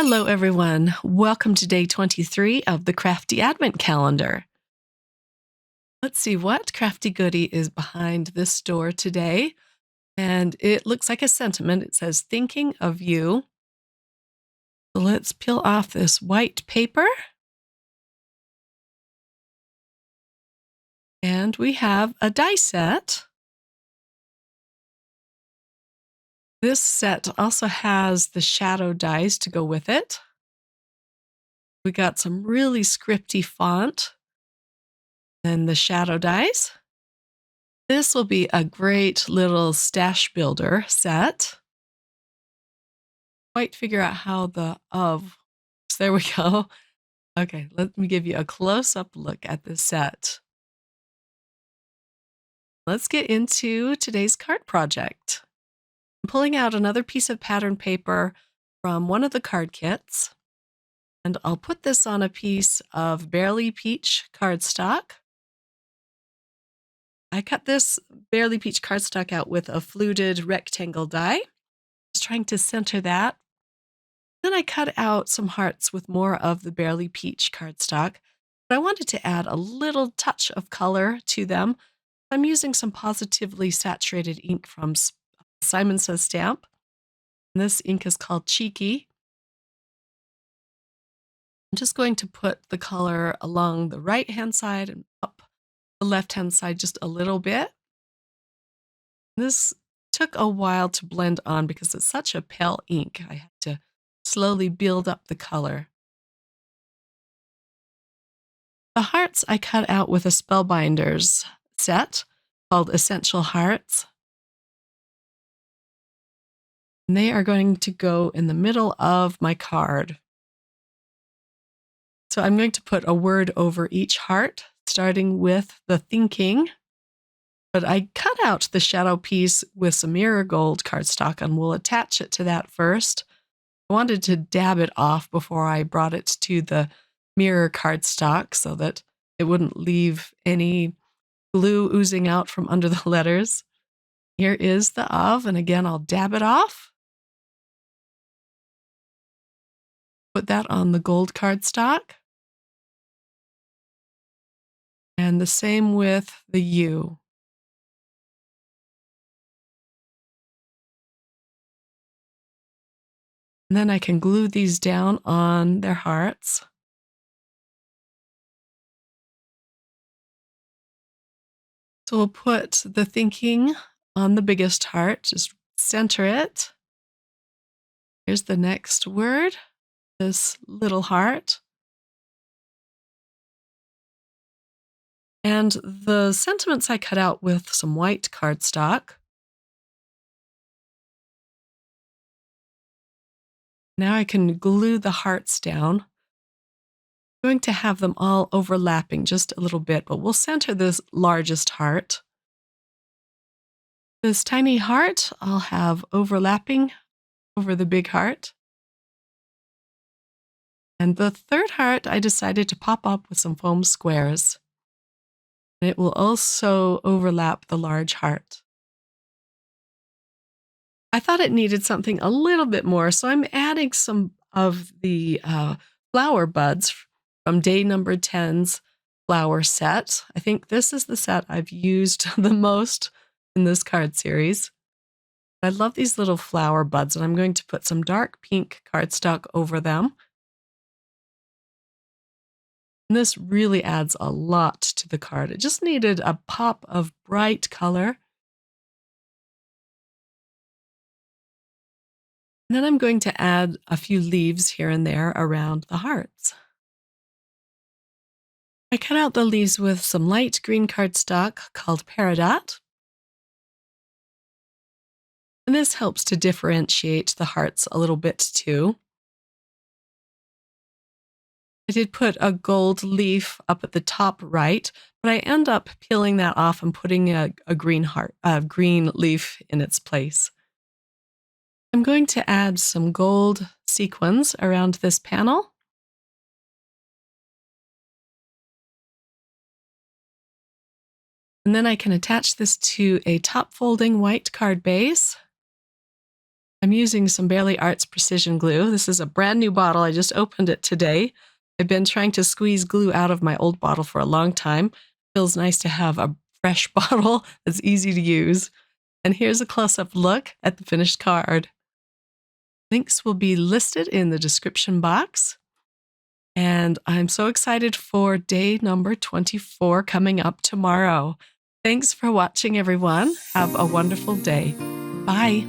Hello, everyone. Welcome to day 23 of the Crafty Advent Calendar. Let's see what crafty goodie is behind this door today. And it looks like a sentiment. It says, thinking of you. So let's peel off this white paper. And we have a die set. This set also has the shadow dies to go with it. We got some really scripty font. Then the shadow dies. This will be a great little stash builder set. Quite figure out how the of. So there we go. Okay, let me give you a close-up look at this set. Let's get into today's card project. I'm pulling out another piece of pattern paper from one of the card kits, and I'll put this on a piece of Barely Peach cardstock. I cut this Barely Peach cardstock out with a fluted rectangle die. Just trying to center that. Then I cut out some hearts with more of the Barely Peach cardstock, but I wanted to add a little touch of color to them. I'm using some positively saturated ink from Simon Says Stamp. And this ink is called Cheeky. I'm just going to put the color along the right-hand side and up the left-hand side just a little bit. This took a while to blend on because it's such a pale ink. I had to slowly build up the color. The hearts I cut out with a Spellbinders set called Essential Hearts. And they are going to go in the middle of my card. So I'm going to put a word over each heart, starting with the thinking. But I cut out the shadow piece with some mirror gold cardstock and we'll attach it to that first. I wanted to dab it off before I brought it to the mirror cardstock so that it wouldn't leave any glue oozing out from under the letters. Here is the of, and again, I'll dab it off. Put that on the gold cardstock. And the same with the U. And then I can glue these down on their hearts. So we'll put the thinking on the biggest heart, just center it. Here's the next word, this little heart. And the sentiments I cut out with some white cardstock. Now I can glue the hearts down. I'm going to have them all overlapping just a little bit, but we'll center this largest heart. This tiny heart I'll have overlapping over the big heart. And the third heart I decided to pop up with some foam squares. And it will also overlap the large heart. I thought it needed something a little bit more, so I'm adding some of the flower buds from day number 10's flower set. I think this is the set I've used the most in this card series. I love these little flower buds, and I'm going to put some dark pink cardstock over them. And this really adds a lot to the card. It just needed a pop of bright color. And then I'm going to add a few leaves here and there around the hearts. I cut out the leaves with some light green cardstock called Peridot. And this helps to differentiate the hearts a little bit too. I did put a gold leaf up at the top right, but I end up peeling that off and putting a green leaf in its place. I'm going to add some gold sequins around this panel. And then I can attach this to a top folding white card base. I'm using some Barely Arts precision glue. This is a brand new bottle. I just opened it today. I've been trying to squeeze glue out of my old bottle for a long time. Feels nice to have a fresh bottle that's easy to use. And here's a close-up look at the finished card. Links will be listed in the description box. And I'm so excited for day number 24 coming up tomorrow. Thanks for watching, everyone. Have a wonderful day. Bye.